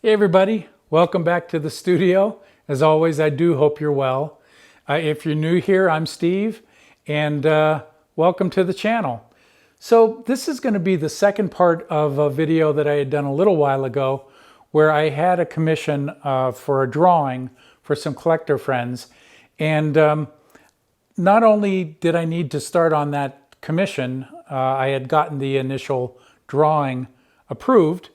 Hey everybody, welcome back to the studio. As always, I do hope you're well. If you're new here, I'm Steve, and welcome to the channel. So this is going to be the second part of a video that I had done a little while ago where I had a commission for a drawing for some collector friends. And not only did I need to start on that commission, I had gotten the initial drawing approved,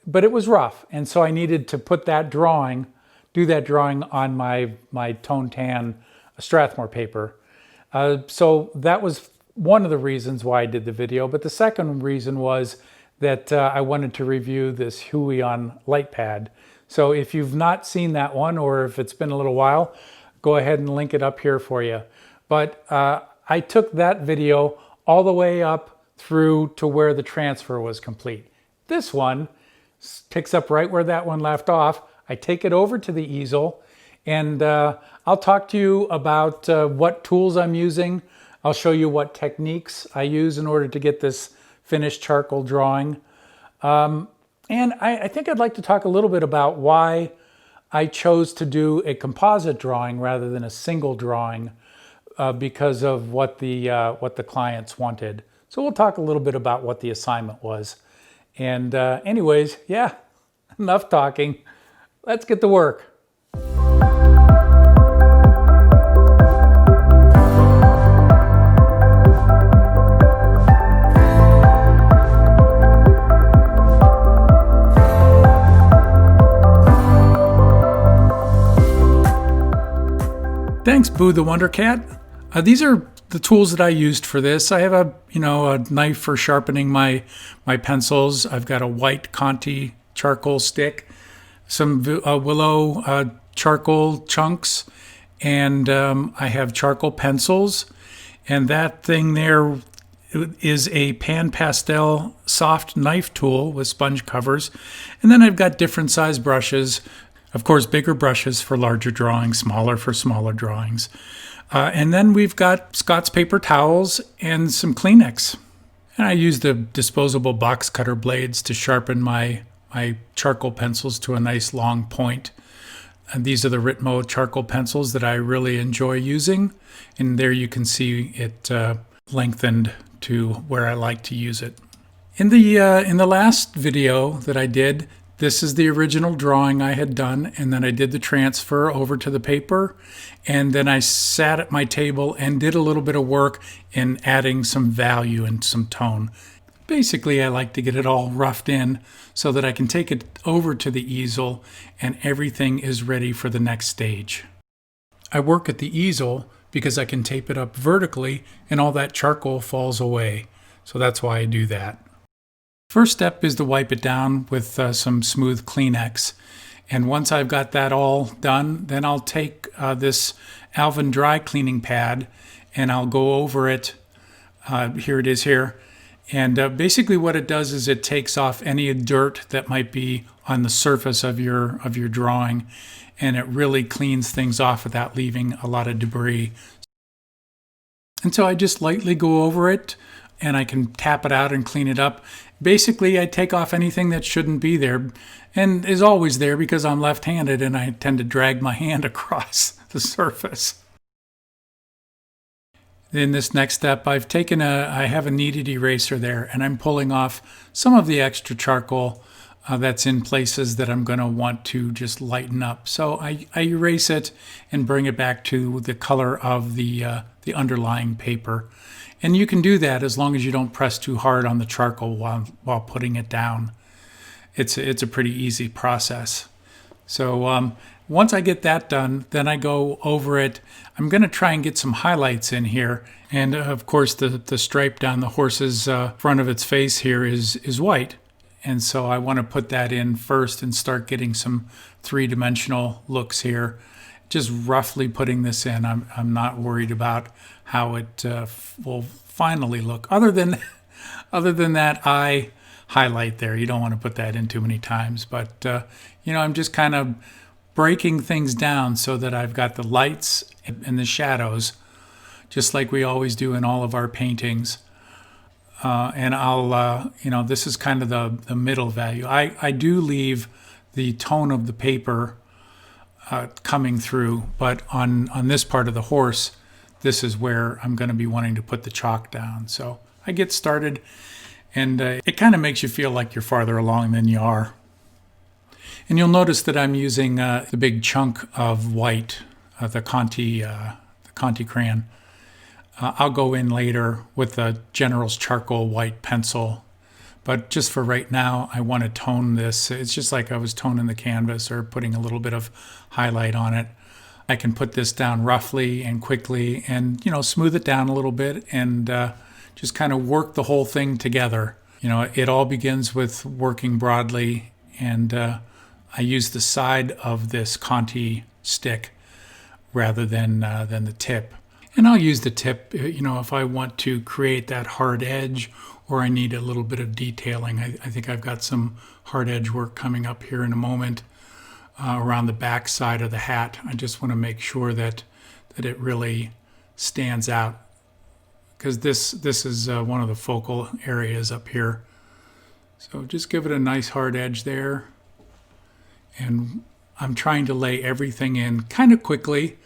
but it was rough, and so I needed to put that drawing, do that drawing on my tone tan Strathmore paper. So that was one of the reasons why I did the video, but the second reason was that I wanted to review this Huion light pad. So if you've not seen that one, or if it's been a little while, go ahead and link it up here for you. But I took that video all the way up through to where the transfer was complete. This one picks up right where that one left off. I take it over to the easel, and I'll talk to you about what tools I'm using. I'll show you what techniques I use in order to get this finished charcoal drawing. And I think I'd like to talk a little bit about why I chose to do a composite drawing rather than a single drawing because of what the clients wanted. So we'll talk a little bit about what the assignment was. And anyways, yeah, enough talking. Let's get to work. Thanks, Boo the Wonder Cat. These are the tools that I used for this. I have a knife for sharpening my pencils. I've got a white Conti charcoal stick, some willow charcoal chunks, and I have charcoal pencils. And that thing there is a pan pastel soft knife tool with sponge covers. And then I've got different size brushes. Of course, bigger brushes for larger drawings, smaller for smaller drawings. And then we've got Scott's paper towels and some Kleenex. And I use the disposable box cutter blades to sharpen my charcoal pencils to a nice long point. And these are the Ritmo charcoal pencils that I really enjoy using. And there you can see it lengthened to where I like to use it. In the last video that I did, this is the original drawing I had done, and then I did the transfer over to the paper, and then I sat at my table and did a little bit of work in adding some value and some tone. Basically, I like to get it all roughed in so that I can take it over to the easel and everything is ready for the next stage. I work at the easel because I can tape it up vertically and all that charcoal falls away, so that's why I do that. First step is to wipe it down with some smooth Kleenex. And once I've got that all done, then I'll take this Alvin dry cleaning pad and I'll go over it. Here it is here. And basically what it does is it takes off any dirt that might be on the surface of your drawing, and it really cleans things off without leaving a lot of debris. And so I just lightly go over it, and I can tap it out and clean it up. Basically, I take off anything that shouldn't be there and is always there because I'm left-handed and I tend to drag my hand across the surface. In this next step, I have a kneaded eraser there, and I'm pulling off some of the extra charcoal that's in places that I'm going to want to just lighten up. So I erase it and bring it back to the color of the underlying paper. And you can do that as long as you don't press too hard on the charcoal while putting it down. It's a pretty easy process. So once I get that done, then I go over it. I'm going to try and get some highlights in here. And of course, the stripe down the horse's front of its face here is white. And so I want to put that in first and start getting some three-dimensional looks here. Just roughly putting this in. I'm not worried about how it will finally look. Other than that eye highlight there, you don't want to put that in too many times. But I'm just kind of breaking things down so that I've got the lights and the shadows, just like we always do in all of our paintings. and I'll, this is kind of the middle value. I do leave the tone of the paper coming through, but on this part of the horse, this is where I'm going to be wanting to put the chalk down. So I get started, and it kind of makes you feel like you're farther along than you are. And you'll notice that I'm using the big chunk of white, the Conti crayon. I'll go in later with the General's charcoal white pencil, but just for right now, I want to tone this. It's just like I was toning the canvas or putting a little bit of highlight on it. I can put this down roughly and quickly and, smooth it down a little bit and just kind of work the whole thing together. It all begins with working broadly, and I use the side of this Conti stick rather than the tip. And I'll use the tip, if I want to create that hard edge or I need a little bit of detailing. I think I've got some hard edge work coming up here in a moment around the back side of the hat. I just want to make sure that it really stands out, because this is one of the focal areas up here. So just give it a nice hard edge there. And I'm trying to lay everything in kind of quickly,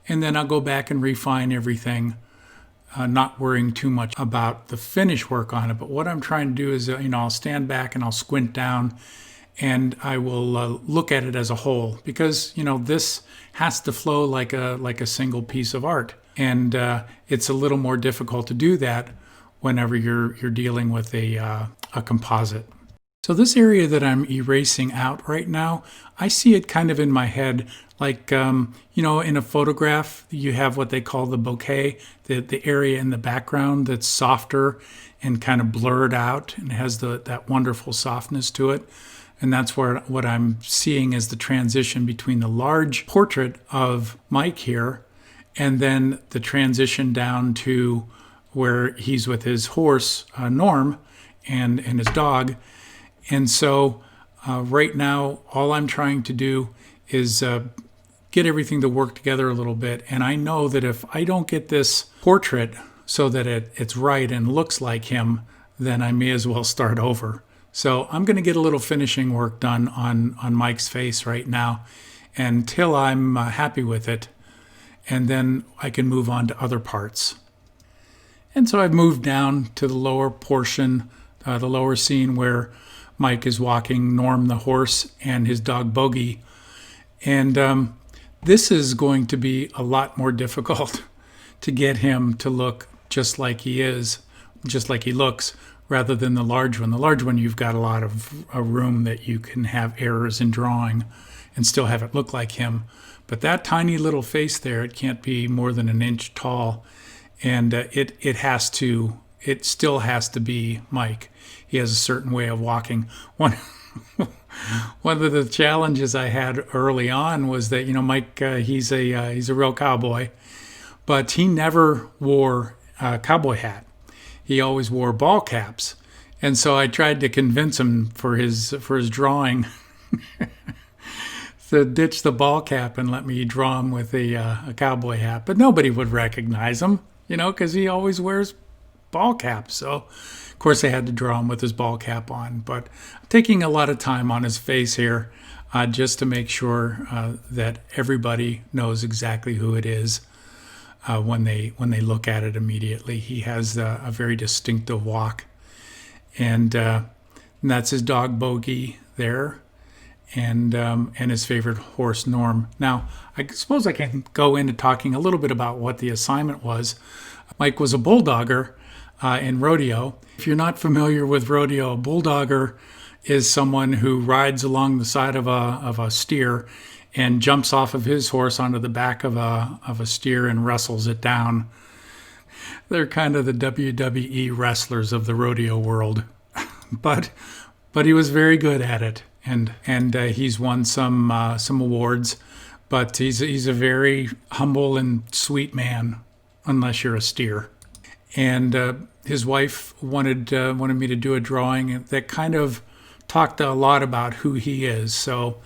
and then I'll go back and refine everything, not worrying too much about the finish work on it. But what I'm trying to do is, I'll stand back and I'll squint down, and I will look at it as a whole, because, this has to flow like a single piece of art. And it's a little more difficult to do that whenever you're dealing with a composite. So this area that I'm erasing out right now, I see it kind of in my head like, in a photograph, you have what they call the bokeh, the area in the background that's softer and kind of blurred out and has that wonderful softness to it. And that's what I'm seeing as the transition between the large portrait of Mike here and then the transition down to where he's with his horse, Norm, and his dog. And so right now, all I'm trying to do is get everything to work together a little bit. And I know that if I don't get this portrait so that it's right and looks like him, then I may as well start over. So I'm going to get a little finishing work done on Mike's face right now until I'm happy with it. And then I can move on to other parts. And so I've moved down to the lower portion, the lower scene where Mike is walking Norm the horse and his dog Bogey. And this is going to be a lot more difficult to get him to look just like he looks, rather than the large one. The large one, you've got a lot of room that you can have errors in drawing and still have it look like him. But that tiny little face there, it can't be more than an inch tall. And it still has to be Mike. He has a certain way of walking. One of the challenges I had early on was that, Mike, he's a real cowboy, but he never wore a cowboy hat. He always wore ball caps. And so I tried to convince him for his drawing to ditch the ball cap and let me draw him with a cowboy hat. But nobody would recognize him, because he always wears ball caps. So, of course, I had to draw him with his ball cap on. But I'm taking a lot of time on his face here just to make sure that everybody knows exactly who it is when they look at it immediately. He has a very distinctive walk. And that's his dog Bogey there. And his favorite horse, Norm. Now, I suppose I can go into talking a little bit about what the assignment was. Mike was a bulldogger in rodeo. If you're not familiar with rodeo, a bulldogger is someone who rides along the side of a steer and jumps off of his horse onto the back of a steer and wrestles it down. They're kind of the WWE wrestlers of the rodeo world, but he was very good at it. And he's won some awards, but he's a very humble and sweet man, unless you're a steer. And his wife wanted me to do a drawing that kind of talked a lot about who he is. So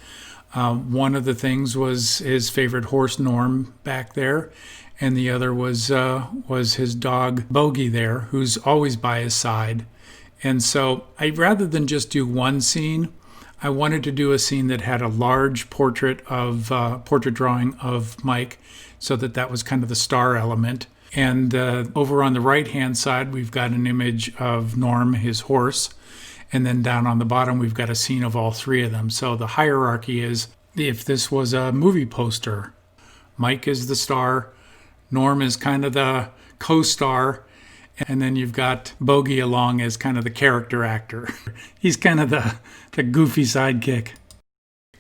one of the things was his favorite horse, Norm, back there, and the other was his dog Bogey there, who's always by his side. And so rather than just do one scene, I wanted to do a scene that had a large portrait drawing of Mike, so that was kind of the star element. And over on the right-hand side, we've got an image of Norm, his horse. And then down on the bottom, we've got a scene of all three of them. So the hierarchy is, if this was a movie poster, Mike is the star, Norm is kind of the co-star, and then you've got Bogey along as kind of the character actor. He's kind of the goofy sidekick.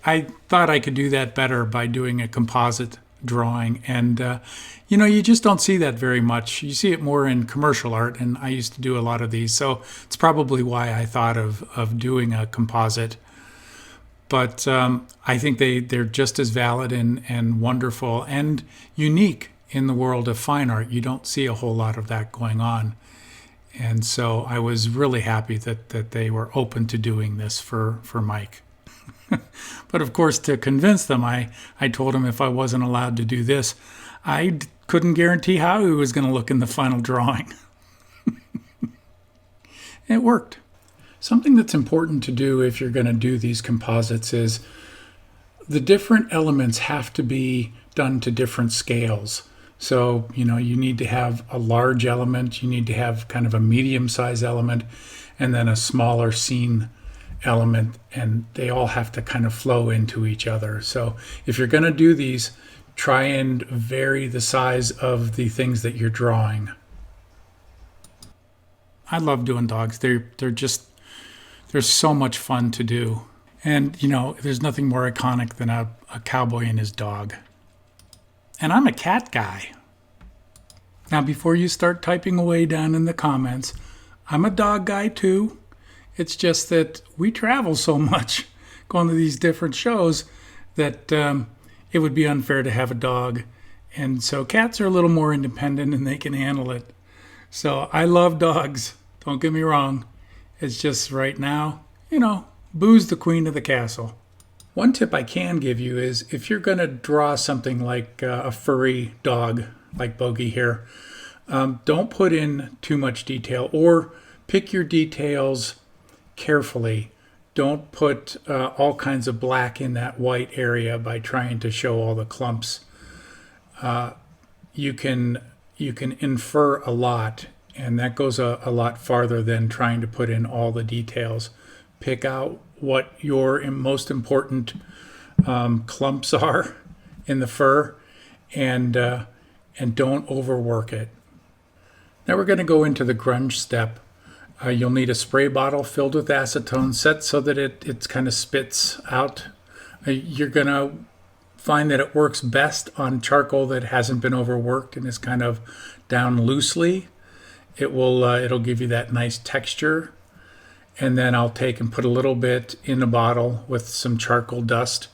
I thought I could do that better by doing a composite drawing. And, you just don't see that very much. You see it more in commercial art, and I used to do a lot of these. So it's probably why I thought of doing a composite. But I think they're just as valid and wonderful and unique in the world of fine art. You don't see a whole lot of that going on. And so I was really happy that they were open to doing this for Mike. But of course, to convince them, I told him if I wasn't allowed to do this, I couldn't guarantee how he was going to look in the final drawing. It worked. Something that's important to do if you're going to do these composites is the different elements have to be done to different scales. So, you need to have a large element, you need to have kind of a medium-sized element, and then a smaller scene element, and they all have to kind of flow into each other. So if you're going to do these, try and vary the size of the things that you're drawing. I love doing dogs. They're so much fun to do. And, there's nothing more iconic than a cowboy and his dog. And I'm a cat guy. Now, before you start typing away down in the comments, I'm a dog guy too. It's just that we travel so much going to these different shows that it would be unfair to have a dog. And so cats are a little more independent and they can handle it. So I love dogs. Don't get me wrong. It's just right now, Boo's the queen of the castle. One tip I can give you is if you're going to draw something like a furry dog, like Bogey here, don't put in too much detail, or pick your details carefully. Don't put all kinds of black in that white area by trying to show all the clumps. You can infer a lot, and that goes a lot farther than trying to put in all the details. Pick out what your most important clumps are in the fur, and don't overwork it. Now we're going to go into the grunge step. You'll need a spray bottle filled with acetone set so that it kind of spits out. You're going to find that it works best on charcoal that hasn't been overworked and is kind of down loosely. It'll give you that nice texture. And then I'll take and put a little bit in a bottle with some charcoal dust,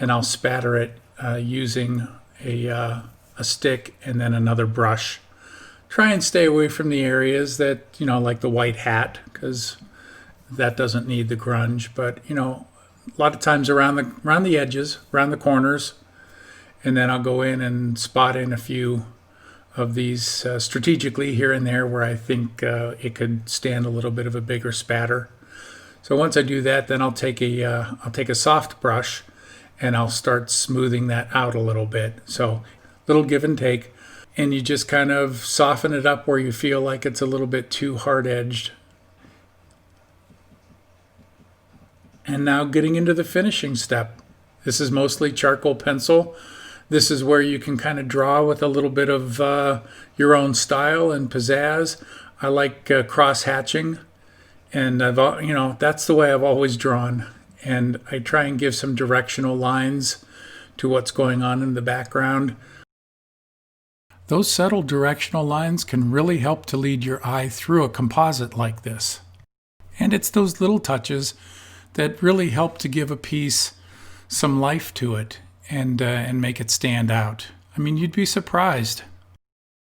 and I'll spatter it using a stick and then another brush. Try and stay away from the areas that, like the white hat, because that doesn't need the grunge. But, a lot of times around the edges, around the corners, and then I'll go in and spot in a few of these strategically here and there where I think it could stand a little bit of a bigger spatter. So once I do that, then I'll take a soft brush and I'll start smoothing that out a little bit. So little give and take, and you just kind of soften it up where you feel like it's a little bit too hard-edged. And now getting into the finishing step. This is mostly charcoal pencil. This is where you can kind of draw with a little bit of your own style and pizzazz. I like cross-hatching, and that's the way I've always drawn. And I try and give some directional lines to what's going on in the background. Those subtle directional lines can really help to lead your eye through a composite like this. And it's those little touches that really help to give a piece some life to it and make it stand out. I mean, you'd be surprised.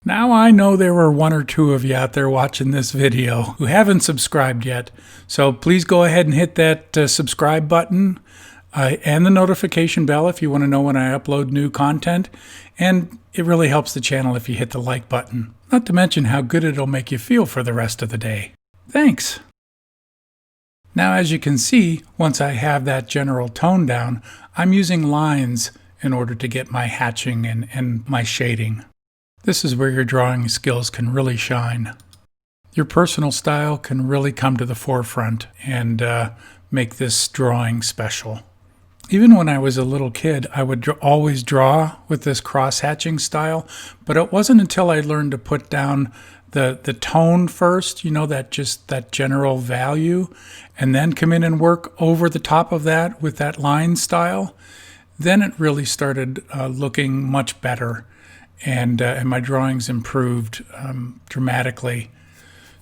Now I know there were one or two of you out there watching this video who haven't subscribed yet, so please go ahead and hit that subscribe button. and the notification bell if you want to know when I upload new content. And it really helps the channel if you hit the like button. Not to mention how good it'll make you feel for the rest of the day. Thanks! Now, as you can see, once I have that general tone down, I'm using lines in order to get my hatching and my shading. This is where your drawing skills can really shine. Your personal style can really come to the forefront and make this drawing special. Even when I was a little kid, I would always draw with this cross-hatching style, but it wasn't until I learned to put down the tone first, you know, that general value, and then come in and work over the top of that with that line style, then it really started looking much better, and my drawings improved dramatically.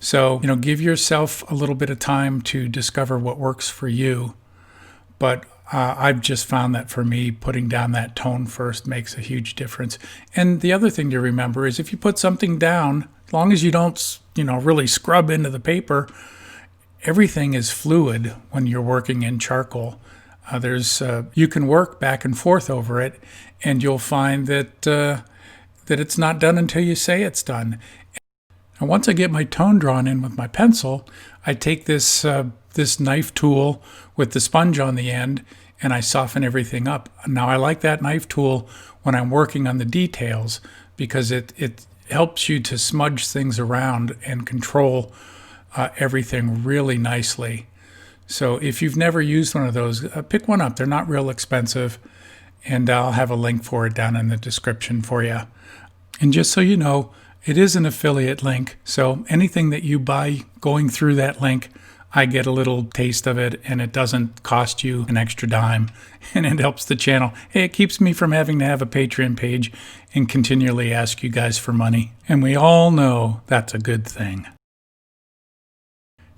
So, you know, give yourself a little bit of time to discover what works for you, but I've just found that for me, putting down that tone first makes a huge difference. And the other thing to remember is if you put something down, as long as you don't, you know, really scrub into the paper, everything is fluid when you're working in charcoal. You can work back and forth over it, and you'll find that it's not done until you say it's done. And once I get my tone drawn in with my pencil, I take this knife tool with the sponge on the end, and I soften everything up. Now, I like that knife tool when I'm working on the details because it helps you to smudge things around and control everything really nicely. So if you've never used one of those, pick one up. They're not real expensive, and I'll have a link for it down in the description for you. And just so you know, it is an affiliate link, so anything that you buy going through that link, I get a little taste of it, and it doesn't cost you an extra dime, and it helps the channel. Hey, it keeps me from having to have a Patreon page and continually ask you guys for money, and we all know that's a good thing.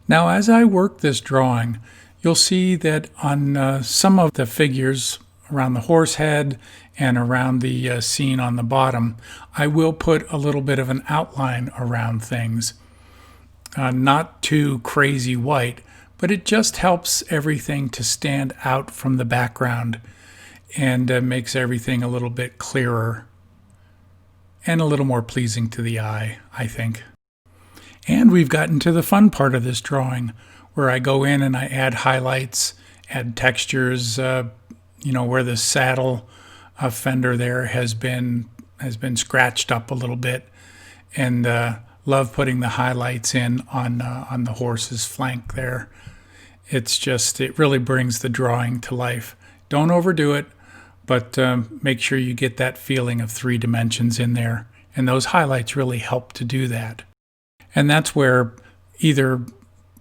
Now, as I work this drawing, you'll see that on some of the figures around the horse head and around the scene on the bottom, I will put a little bit of an outline around things. Not too crazy white, but it just helps everything to stand out from the background and makes everything a little bit clearer and a little more pleasing to the eye, I think. And we've gotten to the fun part of this drawing, where I go in and I add highlights, add textures, you know, where the saddle fender there has been scratched up a little bit, and love putting the highlights in on the horse's flank there. It really brings the drawing to life. Don't overdo it, but make sure you get that feeling of 3 dimensions in there, and those highlights really help to do that. And that's where either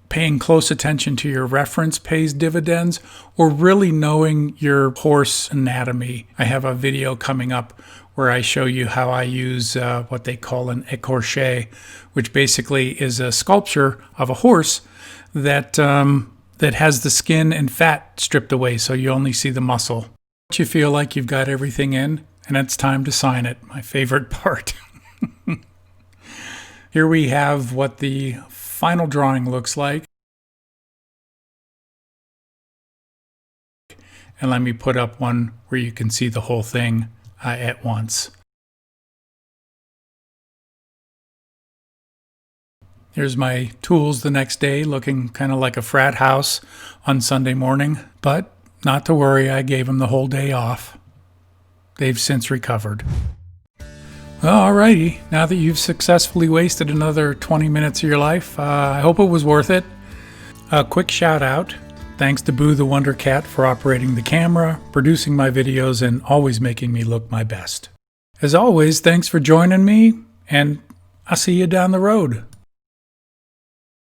paying close attention to your reference pays dividends, or really knowing your horse anatomy. I have a video coming up where I show you how I use what they call an écorché, which basically is a sculpture of a horse that has the skin and fat stripped away, so you only see the muscle. You feel like you've got everything in, and it's time to sign it, my favorite part. Here we have what the final drawing looks like. And let me put up one where you can see the whole thing at once. Here's my tools the next day, looking kind of like a frat house on Sunday morning. But not to worry, I gave them the whole day off. They've since recovered. Well, alrighty, now that you've successfully wasted another 20 minutes of your life, I hope it was worth it. A quick shout out. Thanks to Boo the Wonder Cat for operating the camera, producing my videos, and always making me look my best. As always, thanks for joining me, and I'll see you down the road.